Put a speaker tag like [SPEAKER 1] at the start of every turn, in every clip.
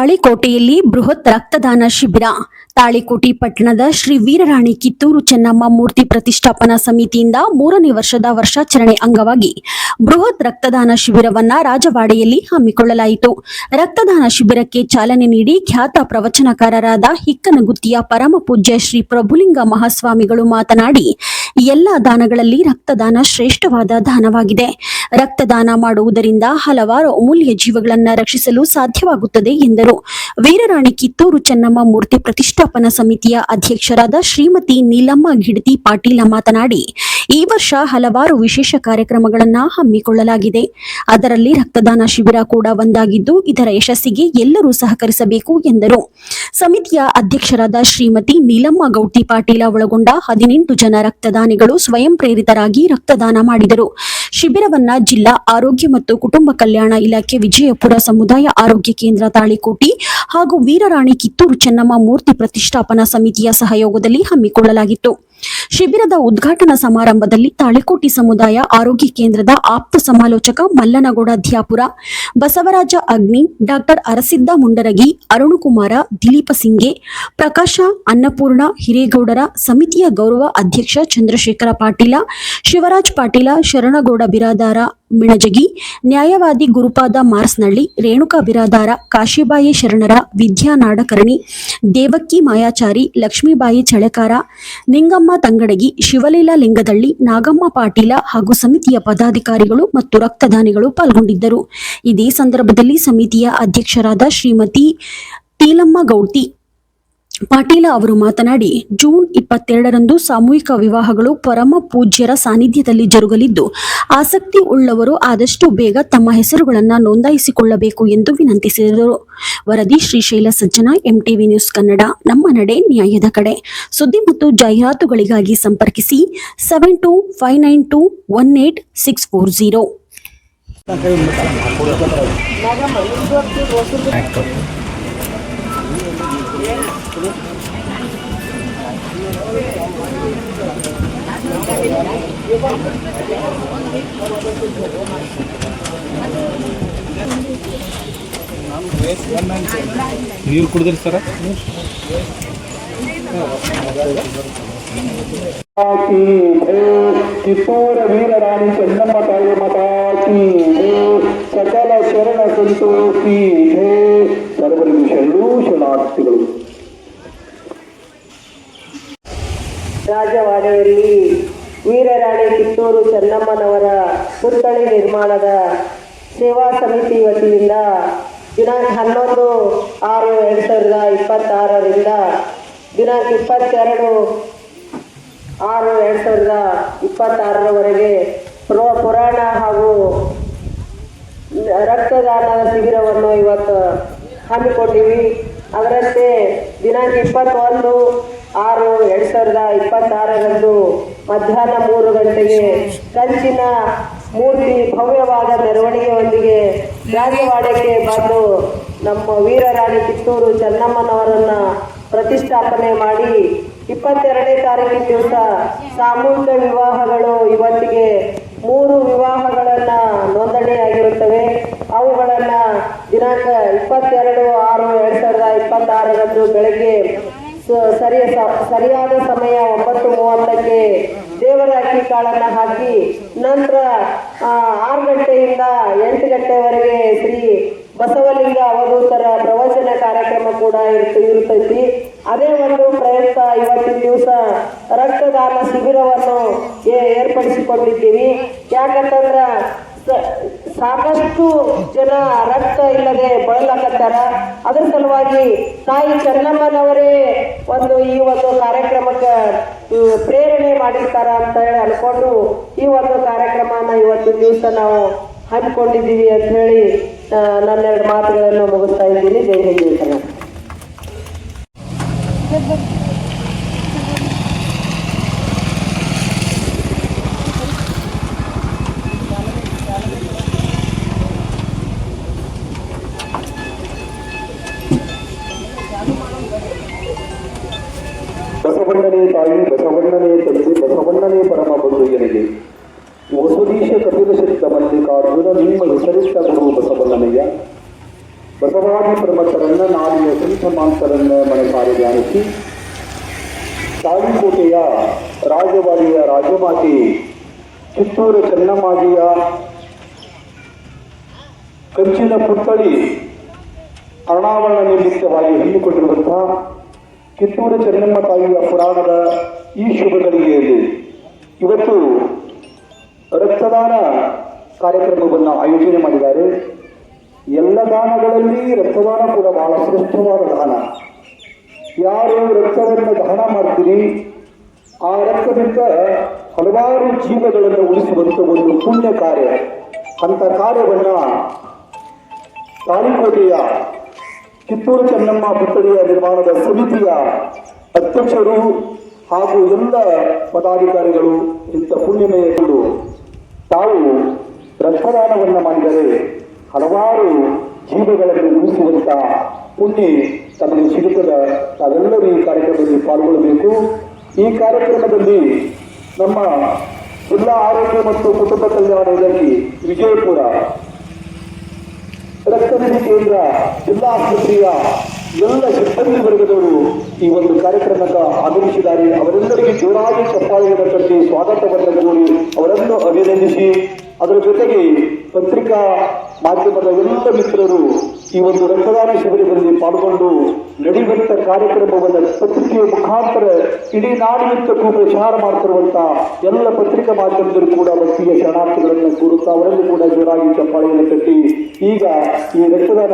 [SPEAKER 1] ತಾಳಿಕೋಟೆಯಲ್ಲಿ ಬೃಹತ್ ರಕ್ತದಾನ ಶಿಬಿರ. ತಾಳಿಕೋಟೆ ಪಟ್ಟಣದ ಶ್ರೀ ವೀರರಾಣಿ ಕಿತ್ತೂರು ಚೆನ್ನಮ್ಮ ಮೂರ್ತಿ ಪ್ರತಿಷ್ಠಾಪನಾ ಸಮಿತಿಯಿಂದ 3ನೇ ವರ್ಷದ ವರ್ಷಾಚರಣೆ ಅಂಗವಾಗಿ ಬೃಹತ್ ರಕ್ತದಾನ ಶಿಬಿರವನ್ನ ರಾಜವಾಡೆಯಲ್ಲಿ ಹಮ್ಮಿಕೊಳ್ಳಲಾಯಿತು. ರಕ್ತದಾನ ಶಿಬಿರಕ್ಕೆ ಚಾಲನೆ ನೀಡಿ ಖ್ಯಾತ ಪ್ರವಚನಕಾರರಾದ ಹಿಕ್ಕನಗುತ್ತಿಯ ಪರಮ ಪೂಜ್ಯ ಶ್ರೀ ಪ್ರಭುಲಿಂಗ ಮಹಾಸ್ವಾಮಿಗಳು ಮಾತನಾಡಿ, ಎಲ್ಲ ದಾನಗಳಲ್ಲಿ ರಕ್ತದಾನ ಶ್ರೇಷ್ಠವಾದ ದಾನವಾಗಿದೆ. ರಕ್ತದಾನ ಮಾಡುವುದರಿಂದ ಹಲವಾರು ಅಮೂಲ್ಯ ಜೀವಗಳನ್ನು ರಕ್ಷಿಸಲು ಸಾಧ್ಯವಾಗುತ್ತದೆ ಎಂದರು. ವೀರರಾಣಿ ಕಿತ್ತೂರು ಚೆನ್ನಮ್ಮ ಮೂರ್ತಿ ಪ್ರತಿಷ್ಠಾಪನಾ ಸಮಿತಿಯ ಅಧ್ಯಕ್ಷರಾದ ಶ್ರೀಮತಿ ನೀಲಮ್ಮ ಗಿಡತಿ ಪಾಟೀಲ ಮಾತನಾಡಿ, ಈ ವರ್ಷ ಹಲವಾರು ವಿಶೇಷ ಕಾರ್ಯಕ್ರಮಗಳನ್ನು ಹಮ್ಮಿಕೊಳ್ಳಲಾಗಿದೆ. ಅದರಲ್ಲಿ ರಕ್ತದಾನ ಶಿಬಿರ ಕೂಡ ಒಂದಾಗಿದ್ದು, ಇದರ ಯಶಸ್ಸಿಗೆ ಎಲ್ಲರೂ ಸಹಕರಿಸಬೇಕು ಎಂದರು. ಸಮಿತಿಯ ಅಧ್ಯಕ್ಷರಾದ ಶ್ರೀಮತಿ ನೀಲಮ್ಮ ಗೌಟಿ ಪಾಟೀಲ ಒಳಗೊಂಡ 18 ಜನ ರಕ್ತದಾನಿಗಳು ಸ್ವಯಂ ಪ್ರೇರಿತರಾಗಿ ರಕ್ತದಾನ ಮಾಡಿದರು. ಶಿಬಿರವನ್ನ ಜಿಲ್ಲಾ ಆರೋಗ್ಯ ಮತ್ತು ಕುಟುಂಬ ಕಲ್ಯಾಣ ಇಲಾಖೆ, ವಿಜಯಪುರ ಸಮುದಾಯ ಆರೋಗ್ಯ ಕೇಂದ್ರ ತಾಳಿಕೋಟೆ ಹಾಗೂ ವೀರರಾಣಿ ಕಿತ್ತೂರು ಚೆನ್ನಮ್ಮ ಮೂರ್ತಿ ಪ್ರತಿಷ್ಠಾಪನಾ ಸಮಿತಿಯ ಸಹಯೋಗದಲ್ಲಿ ಹಮ್ಮಿಕೊಳ್ಳಲಾಗಿತ್ತು. ಶಿಬಿರದ ಉದ್ಘಾಟನಾ ಸಮಾರಂಭದಲ್ಲಿ ತಾಳಿಕೋಟೆ ಸಮುದಾಯ ಆರೋಗ್ಯ ಕೇಂದ್ರದ ಆಪ್ತ ಸಮಾಲೋಚಕ ಮಲ್ಲನಗೌಡ ಧ್ಯಾಪುರ, ಬಸವರಾಜ ಅಗ್ನಿ, ಡಾಕ್ಟರ್ ಅರಸಿದ್ದ ಮುಂಡರಗಿ, ಅರುಣಕುಮಾರ, ದಿಲೀಪ ಸಿಂಗೆ, ಪ್ರಕಾಶ ಅನ್ನಪೂರ್ಣ ಹಿರೇಗೌಡರ, ಸಮಿತಿಯ ಗೌರವ ಅಧ್ಯಕ್ಷ ಚಂದ್ರಶೇಖರ ಪಾಟೀಲ, ಶಿವರಾಜ್ ಪಾಟೀಲ, ಶರಣಗೌಡ ಬಿರಾದಾರ ಮಿಣಜಗಿ, ನ್ಯಾಯವಾದಿ ಗುರುಪಾದ ಮಾರ್ಸ್ನಳ್ಳಿ, ರೇಣುಕಾ ಬಿರಾದಾರ, ಕಾಶಿಬಾಯಿ ಶರಣರ, ವಿದ್ಯಾ ನಾಡಕರ್ಣಿ, ದೇವಕ್ಕಿ ಮಾಯಾಚಾರಿ, ಲಕ್ಷ್ಮೀಬಾಯಿ ಚಳೆಕಾರ, ನಿಂಗಮ್ಮ ತಂಗಡಗಿ, ಶಿವಲೀಲಾ ಲಿಂಗದಳ್ಳಿ, ನಾಗಮ್ಮ ಪಾಟೀಲ ಹಾಗೂ ಸಮಿತಿಯ ಪದಾಧಿಕಾರಿಗಳು ಮತ್ತು ರಕ್ತದಾನಿಗಳು ಪಾಲ್ಗೊಂಡಿದ್ದರು. ಇದೇ ಸಂದರ್ಭದಲ್ಲಿ ಸಮಿತಿಯ ಅಧ್ಯಕ್ಷರಾದ ಶ್ರೀಮತಿ ನೀಲಮ್ಮ ಗೌಟಿ ಪಾಟೀಲ ಅವರು ಮಾತನಾಡಿ, ಜೂನ್ 22ರಂದು ಸಾಮೂಹಿಕ ವಿವಾಹಗಳು ಪರಮ ಪೂಜ್ಯರ ಸಾನ್ನಿಧ್ಯದಲ್ಲಿ ಜರುಗಲಿದ್ದು, ಆಸಕ್ತಿ ಉಳ್ಳವರು ಆದಷ್ಟು ಬೇಗ ತಮ್ಮ ಹೆಸರುಗಳನ್ನು ನೋಂದಾಯಿಸಿಕೊಳ್ಳಬೇಕು ಎಂದು ವಿನಂತಿಸಿದರು. ವರದಿ ಶ್ರೀಶೈಲ ಸಜ್ಜನ, MTV ನ್ಯೂಸ್ ಕನ್ನಡ. ನಮ್ಮ ನಡೆ ನ್ಯಾಯದ ಕಡೆ. ಸುದ್ದಿ ಮತ್ತು ಜಾಹೀರಾತುಗಳಿಗಾಗಿ ಸಂಪರ್ಕಿಸಿ 7259218640.
[SPEAKER 2] ನೀರು ಕುಡಿದ್ರಿ ಸರ?
[SPEAKER 3] ಕಿತ್ತೂರ ವೀರರಾಣಿ ಚೆನ್ನಮ್ಮ ತಾಯಿ ಮಾತಾ ಕೀ ಸಕಲ ಶರಣ ಸಂತೋಷಿ ಸರ್ವರಿಗೂ ಶರಣಾರ್ಥಿಗಳು.
[SPEAKER 4] ರಾಜವಾಡೆಯಲ್ಲಿ ವೀರರಾಣಿ ಕಿತ್ತೂರು ಚೆನ್ನಮ್ಮನವರ ಪುತ್ಥಳಿ ನಿರ್ಮಾಣದ ಸೇವಾ ಸಮಿತಿ ವತಿಯಿಂದ ದಿನಾಂಕ 11/6/2026ರಿಂದ ದಿನಾಂಕ 22/6/2026ರವರೆಗೆ ಪುರಾಣ ಹಾಗೂ ರಕ್ತದಾನದ ಶಿಬಿರವನ್ನು ಇವತ್ತು ಹಮ್ಮಿಕೊಂಡಿವಿ. ಅದರಂತೆ ದಿನಾಂಕ 21/6/2026ರಂದು ಮಧ್ಯಾಹ್ನ 3 ಗಂಟೆಗೆ ಕಂಚಿನ ಮೂರ್ತಿ ಭವ್ಯವಾದ ಮೆರವಣಿಗೆಯೊಂದಿಗೆ ರಾಜವಾಡಕ್ಕೆ ಬಂದು ನಮ್ಮ ವೀರರಾಣಿ ಕಿತ್ತೂರು ಚೆನ್ನಮ್ಮನವರನ್ನ ಪ್ರತಿಷ್ಠಾಪನೆ ಮಾಡಿ 22ನೇ ತಾರೀಕಿನ ದಿವಸ ಸಾಮೂಹಿಕ ವಿವಾಹಗಳು, ಇವತ್ತಿಗೆ 3 ವಿವಾಹಗಳನ್ನು ನೋಂದಣಿಯಾಗಿರುತ್ತವೆ. ಅವುಗಳನ್ನು ದಿನಾಂಕ 22/6/2026ರಂದು ಬೆಳಗ್ಗೆ ಸರಿಯಾದ ಸಮಯ 9:30ಕ್ಕೆ ದೇವರ ಅಕ್ಕಿ ಕಾಳನ್ನು ಹಾಕಿ, ನಂತರ 6 ಗಂಟೆಯಿಂದ 8 ಗಂಟೆವರೆಗೆ ಶ್ರೀ ಬಸವಲಿಂಗ ಅವಧೂತರ ಪ್ರವಚನ ಕಾರ್ಯಕ್ರಮ ಕೂಡ ಇರುತ್ತೈತಿ. ಅದೇ ಒಂದು ಪ್ರಯುಕ್ತ ಇವತ್ತಿನ ದಿವಸ ರಕ್ತದಾನ ಶಿಬಿರವನ್ನು ಏರ್ಪಡಿಸಿಕೊಂಡಿದ್ದೀವಿ. ಯಾಕಂತಂದ್ರೆ ಸಾಕಷ್ಟು ಜನ ರಕ್ತ ಇಲ್ಲದೆ ಬಳಲಕತ್ತಾರ. ಅದ್ರ ಸಲುವಾಗಿ ತಾಯಿ ಚೆನ್ನಮ್ಮನವರೇ ಈ ಒಂದು ಕಾರ್ಯಕ್ರಮಕ್ಕೆ ಪ್ರೇರಣೆ ಮಾಡಿರ್ತಾರ ಅಂತ ಹೇಳಿ ಅನ್ಕೊಂಡು ಈ ಒಂದು ಕಾರ್ಯಕ್ರಮನ ಇವತ್ತಿನ ದಿವಸ ನಾವು ಹಮ್ಮಿಕೊಂಡಿದ್ದೀವಿ ಅಂತ ಹೇಳಿ ನನ್ನ 2 ಮಾತುಗಳನ್ನು ಮುಗಿಸ್ತಾ ಇದ್ದೀನಿ. ಜೈ ಹಿಂದ್, ಜೈ ಕರ್ನಾಟಕ.
[SPEAKER 3] ಬಸವಣ್ಣನೇ ತಾಯಿ, ಬಸವಣ್ಣನೇ ತಂದೆ, ಬಸವಣ್ಣನೇ ಪರಮ ಬಂಧುವಿಯನಿಗೆ ವಸುದೀಶ ಕಪಿಲ ಸಿದ್ಧ ಮಲ್ಲಿಕಾರ್ಜುನ ನಿಮ್ಮ ಹೆಸರಿಟ್ಟ ಗುರು ಬಸವಣ್ಣನಯ್ಯ. ಬಸವಾದಿ ಪ್ರಮಥರನ್ನ ನಾಡಿನ ಸಂತಮಾಂತರನ್ನ ಮನಸಾರಿ ಧ್ಯಾನಿಸಿ ತಾಳಿಕೋಟೆಯ ರಾಜವಾಡಿಯ ರಾಜಮಾತೆ ಕಿತ್ತೂರು ಚೆನ್ನಮ್ಮಾಜಿಯ ಕಂಚಿನ ಪುತ್ಥಳಿ ಅನಾವರಣ ನಿಮಿತ್ತವಾಗಿ ಹಮ್ಮಿಕೊಂಡಿರುವಂತಹ ಕಿತ್ತೂರು ಚೆನ್ನಮ್ಮ ತಾಯಿಯ ಪುರಾಣದ ಈ ಶುಭ ಗಳಿಗೆಯಲ್ಲಿ ಇವತ್ತು ರಕ್ತದಾನ ಕಾರ್ಯಕ್ರಮವನ್ನು ಆಯೋಜನೆ ಮಾಡಿದ್ದಾರೆ. ಎಲ್ಲ ದಾನಗಳಲ್ಲಿ ರಕ್ತದಾನ ಕೂಡ ಬಹಳ ಶ್ರೇಷ್ಠವಾದ ದಾನ. ಯಾರು ರಕ್ತವನ್ನು ದಾನ ಮಾಡ್ತೀರಿ ಆ ರಕ್ತದಿಂದ ಹಲವಾರು ಜೀವಗಳನ್ನು ಉಳಿಸುವಂತ ಒಂದು ಪುಣ್ಯ ಕಾರ್ಯ. ಅಂತ ಕಾರ್ಯವನ್ನ ತಾಳಿಕೋಟೆಯ ಕಿತ್ತೂರು ಚೆನ್ನಮ್ಮ ಪುತ್ಥಳಿಯ ನಿರ್ಮಾಣದ ಸಮಿತಿಯ ಅಧ್ಯಕ್ಷರು ಹಾಗೂ ಎಲ್ಲ ಪದಾಧಿಕಾರಿಗಳು ಇಂಥ ಪುಣ್ಯಮಯಗಳು ತಾವು ರಕ್ತದಾನವನ್ನು ಮಾಡಿದರೆ ಹಲವಾರು ಜೀವಗಳನ್ನು ಉಳಿಸುವಂತ ಪುಣ್ಯ ತಮಗೆ ಸಿಗುತ್ತದೆ. ತಾವೆಲ್ಲರೂ ಈ ಕಾರ್ಯಕ್ರಮದಲ್ಲಿ ಪಾಲ್ಗೊಳ್ಳಬೇಕು. ಈ ಕಾರ್ಯಕ್ರಮದಲ್ಲಿ ನಮ್ಮ ಜಿಲ್ಲಾ ಆರೋಗ್ಯ ಮತ್ತು ಕುಟುಂಬ ಕಲ್ಯಾಣ ಇಲಾಖೆ ವಿಜಯಪುರ ರಕ್ತನಿಧಿ ಕೇಂದ್ರ ಜಿಲ್ಲಾ ಆಸ್ಪತ್ರೆಯ ಎಲ್ಲ ಸಿಬ್ಬಂದಿ ವರ್ಗದವರು ಈ ಒಂದು ಕಾರ್ಯಕ್ರಮಕ್ಕೆ ಆಗಮಿಸಿದ್ದಾರೆ. ಅವರೆಲ್ಲರಿಗೆ ಜೋರಾಗಿ ಚಪ್ಪಾಳೆಯನ್ನು ತಟ್ಟಿ ಸ್ವಾಗತವನ್ನು ಕೋರಿ ಅವರನ್ನು ಅಭಿನಂದಿಸಿ ಅದರ ಜೊತೆಗೆ ಪತ್ರಿಕಾ ಮಾಧ್ಯಮದ ಎಲ್ಲ ಮಿತ್ರರು ಈ ಒಂದು ರಕ್ತದಾನ ಶಿಬಿರದಲ್ಲಿ ಪಾಲ್ಗೊಂಡು ನಡೆಯುವಂತ ಕಾರ್ಯಕ್ರಮವನ್ನು ಪತ್ರಿಕೆಯ ಮುಖಾಂತರ ಇಡೀ ನಾಡಿನುದ್ದಕ್ಕೂ ಪ್ರಚಾರ ಮಾಡ್ತಿರುವಂತ ಎಲ್ಲ ಪತ್ರಿಕಾ ಮಾಧ್ಯಮದವರು ಕೂಡ ಭಕ್ತಿಯ ಶರಣಾರ್ಥಿಗಳನ್ನು ಕೂರುತ್ತಾ ಅವರಲ್ಲಿ ಕೂಡ ಜೋರಾಗಿ ಚಪ್ಪಾಳೆಯನ್ನು ತಟ್ಟಿ ಈಗ ಈ ರಕ್ತದಾನ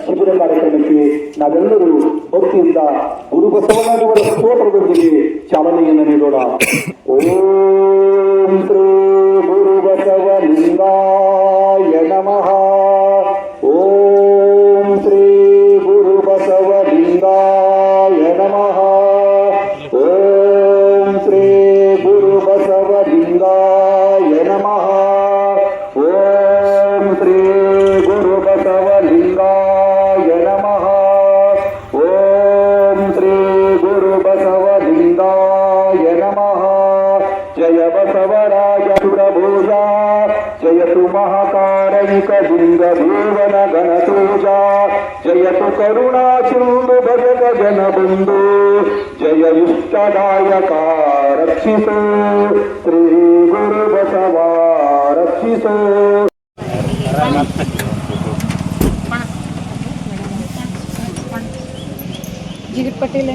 [SPEAKER 3] ಶಿಬಿರ ಕಾರ್ಯಕ್ರಮಕ್ಕೆ ನಾವೆಲ್ಲರೂ ಭಕ್ತಿಯಿಂದ ಗುರು ಬಸವಣ್ಣನವರ ಸ್ತೋತ್ರದೊಂದಿಗೆ ಚಾಲನೆಯನ್ನು ನೀಡೋಣ. ಓಂ ಶ್ರೀ ಗುರು ಬಸವಲಿಂಗಾಯ ನಮಃ. ಓಂ ಶ್ರೀ ಗುರು ಬಸವಲಿಂಗಾಯ ನಮಃ. ಓಂ ಶ್ರೀ ಗುರು ಬಸವಲಿಂಗಾಯ ನಮಃ. ಓಂ ಶ್ರೀ ಗುರು ಬಸವಲಿಂಗಾಯ ನಮಃ. ಓಂ ಶ್ರೀ ಗುರು ಬಸವಲಿಂಗಾಯ ನಮಃ. ಜಯ ಬಸವರಾಜ ಸುರಭೋಜ ಜಯತು ಮಹಾಕಾರಣಿಕ ಲಿಂಗ ದೇವನ ಗಣತೋಜ ಜಯತು ಕರುಣಾ ಸಿಂಧು ಭಜಕ ಜನ ಬಂಧು ಜಯ ಇಷ್ಟದಾಯಕ ರಕ್ಷಿಸು ಶ್ರೀ ಗುರು ಬಸವ ರಕ್ಷಿಸು.
[SPEAKER 2] ಜಿಗಿಟ್ ಪಟ್ಟಿಲ್ಲ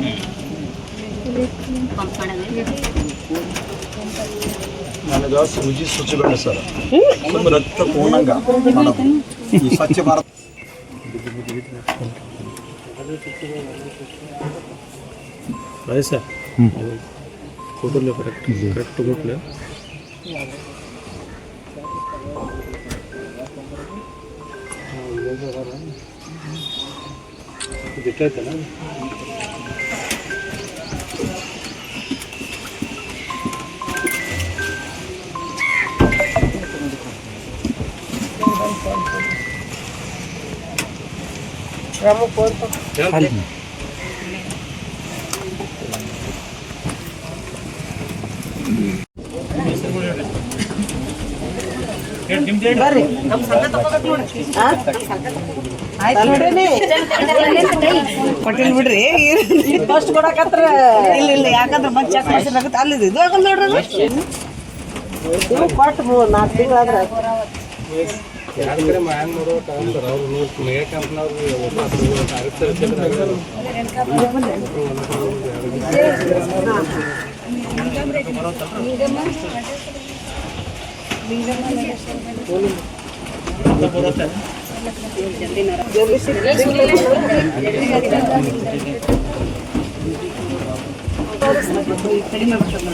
[SPEAKER 5] ನನಗೆ ಸೂಜಿ ಶುಚಿಬೇಡ ಸರ್. ರಕ್ತ ಪೂರ್ಣಂಗ ಈ ಸ್ವಚ್ಛ ಭಾರತ
[SPEAKER 6] ಸರ್ ಕೊಡಲ್ಲ ಕರೆಕ್ಟ್ ಕೊಡಲ್ಲ ಬಿಟ್ಟೈತಲ್ಲ
[SPEAKER 4] ಬರ್ರಿ
[SPEAKER 2] ಕೊಟ್ಟಿಲ್ ಬಿಡ್ರಿ
[SPEAKER 4] ಫಸ್ಟ್ ಕೊಡಕತ್ರ
[SPEAKER 2] ಇಲ್ಲ ಯಾಕಂದ್ರೆ ಮತ್ತೆ ಚೆಕ್ ಮಾಡಿಸ್ಬೇಕಾಗತ್ತೆ ಅಲ್ಲಿದೆ ಇದು ಆಗಲ್ಲ ನೋಡ್ರಿ
[SPEAKER 4] ಇದು ಕೊಟ್ಟು 4 ತಿಂಗಳಾದ್ರೆ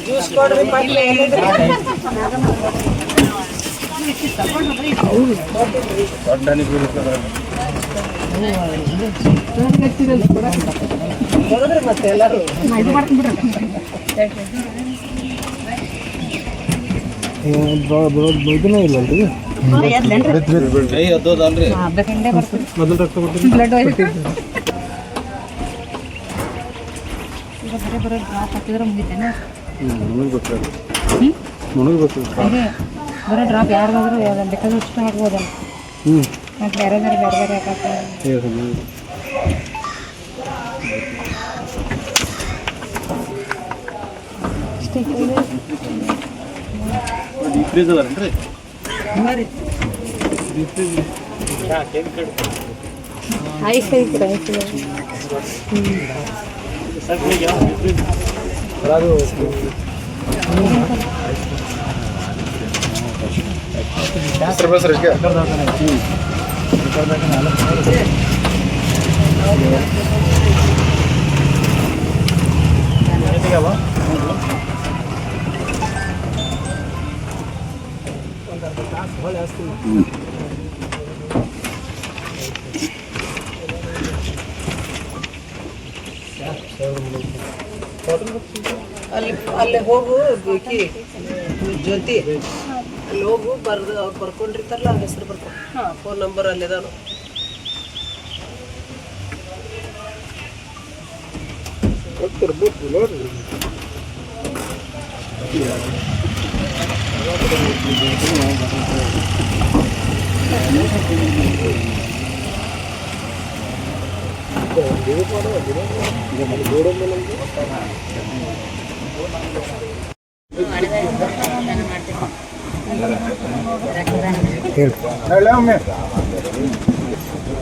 [SPEAKER 4] ಜ್ಯೂಸ್ ಕೊಡ್ರಿ ಪಟ್ಲೆ ಬರೋದ್ರಿ ಮತ್ತೆ ಎಲ್ಲರೂ
[SPEAKER 6] ಇದನ್ನ ಇಲ್ಲಲ್ರಿ
[SPEAKER 5] ಕೈ ಅದ್ದೋದಲ್ರಿ
[SPEAKER 6] ಮೊದಲು ರಕ್ತ ಕೊಡ್ತೀನಿ
[SPEAKER 2] ಬ್ಲಡ್ ಈಗ ಬರೋ ಡ್ರಾಪ್ ಹಾಕಿದ್ರೆ ಮುಗಿತೇನೆ
[SPEAKER 6] ನನಗೆ ಗೊತ್ತಿಲ್ಲ ನನಗೆ ಗೊತ್ತಿಲ್ಲ
[SPEAKER 2] ಬರೋ ಡ್ರಾಪ್ ಯಾರಿಗಾದ್ರೂ ಬೇಕಾದ್ರೆ ಇಷ್ಟ ಆಗ್ಬೋದಲ್ಲ
[SPEAKER 7] ಮತ್ತು ಬೇರೆ ಬೇರೆ
[SPEAKER 5] ಫ್ರೀಜ್ ಅದಾರೇನ್ರಿ?
[SPEAKER 7] ಐಸ್ ಐತಿ
[SPEAKER 4] ಅಲ್ಲಿ ಹೋಗು ಬೇಕಿ ಜ್ಯೋತಿ, ಅಲ್ಲಿ ಹೋಗು ಅವ್ರು ಬರ್ಕೊಂಡಿರ್ತಾರಲ್ಲ ಅವ್ರ ಹೆಸರು ಬರ್ಕೊ, ಫೋನ್ ನಂಬರ್ ಅಲ್ಲಿದಾನು.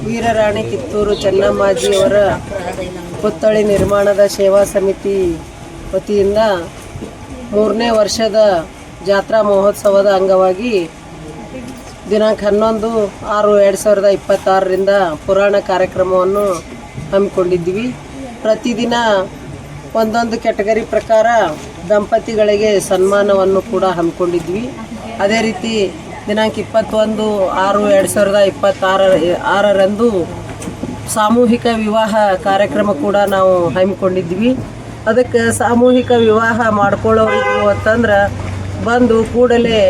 [SPEAKER 4] ವೀರರಾಣಿ ಕಿತ್ತೂರು ಚೆನ್ನಮ್ಮಾಜಿಯವರ ಪುತ್ಥಳಿ ನಿರ್ಮಾಣದ ಸೇವಾ ಸಮಿತಿ ವತಿಯಿಂದ 3ನೇ ವರ್ಷದ ಜಾತ್ರಾ ಮಹೋತ್ಸವದ ಅಂಗವಾಗಿ ದಿನಾಂಕ 11/6/2026ರಿಂದ ಪುರಾಣ ಕಾರ್ಯಕ್ರಮವನ್ನು ಹಮ್ಮಿಕೊಂಡಿದ್ವಿ. ಪ್ರತಿದಿನ ಒಂದೊಂದು ಕ್ಯಾಟಗರಿ ಪ್ರಕಾರ ದಂಪತಿಗಳಿಗೆ ಸನ್ಮಾನವನ್ನು ಕೂಡ ಹಮ್ಮಿಕೊಂಡಿದ್ವಿ. ಅದೇ ರೀತಿ ದಿನಾಂಕ 21/6/2026ರಂದು ಸಾಮೂಹಿಕ ವಿವಾಹ ಕಾರ್ಯಕ್ರಮ ಕೂಡ ನಾವು ಹಮ್ಮಿಕೊಂಡಿದ್ವಿ. ಅದಕ್ಕೆ ಸಾಮೂಹಿಕ ವಿವಾಹ ಮಾಡ್ಕೊಳ್ಳೋರಿಗೂ ಅಂತಂದ್ರೆ ಬಂದು ಕೂಡಲೇ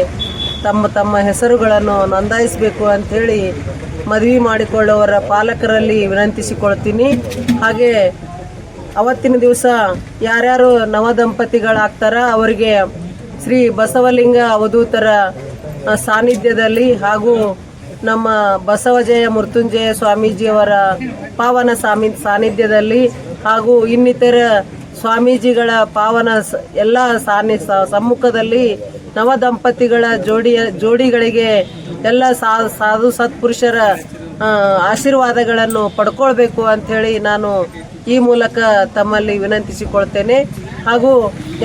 [SPEAKER 4] ತಮ್ಮ ಹೆಸರುಗಳನ್ನು ನೋಂದಾಯಿಸಬೇಕು ಅಂಥೇಳಿ ಮದುವೆ ಮಾಡಿಕೊಳ್ಳೋರ ಪಾಲಕರಲ್ಲಿ ವಿನಂತಿಸಿಕೊಳ್ತೀನಿ. ಹಾಗೆ ಅವತ್ತಿನ ದಿವಸ ಯಾರ್ಯಾರು ನವದಂಪತಿಗಳಾಗ್ತಾರ ಅವರಿಗೆ ಶ್ರೀ ಬಸವಲಿಂಗ ಅವಧೂತರ ಸಾನ್ನಿಧ್ಯದಲ್ಲಿ ಹಾಗೂ ನಮ್ಮ ಬಸವಜಯ ಮೃತ್ಯುಂಜಯ ಸ್ವಾಮೀಜಿಯವರ ಪಾವನ ಸಾನ್ನಿಧ್ಯದಲ್ಲಿ ಹಾಗೂ ಇನ್ನಿತರ ಸ್ವಾಮೀಜಿಗಳ ಪಾವನ ಎಲ್ಲ ಸಮ್ಮುಖದಲ್ಲಿ ನವದಂಪತಿಗಳ ಜೋಡಿಗಳಿಗೆ ಎಲ್ಲ ಸಾಧು ಸತ್ಪುರುಷರ ಆಶೀರ್ವಾದಗಳನ್ನು ಪಡ್ಕೊಳ್ಬೇಕು ಅಂಥೇಳಿ ನಾನು ಈ ಮೂಲಕ ತಮ್ಮಲ್ಲಿ ವಿನಂತಿಸಿಕೊಳ್ತೇನೆ. ಹಾಗೂ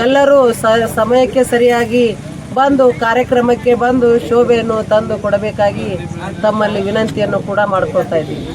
[SPEAKER 4] ಎಲ್ಲರೂ ಸಮಯಕ್ಕೆ ಸರಿಯಾಗಿ ಬಂದು ಕಾರ್ಯಕ್ರಮಕ್ಕೆ ಬಂದು ಶೋಭೆಯನ್ನು ತಂದು ಕೊಡಬೇಕಾಗಿ ತಮ್ಮಲ್ಲಿ ವಿನಂತಿಯನ್ನು ಕೂಡ ಮಾಡ್ಕೊಳ್ತಾ ಇದ್ದೀನಿ.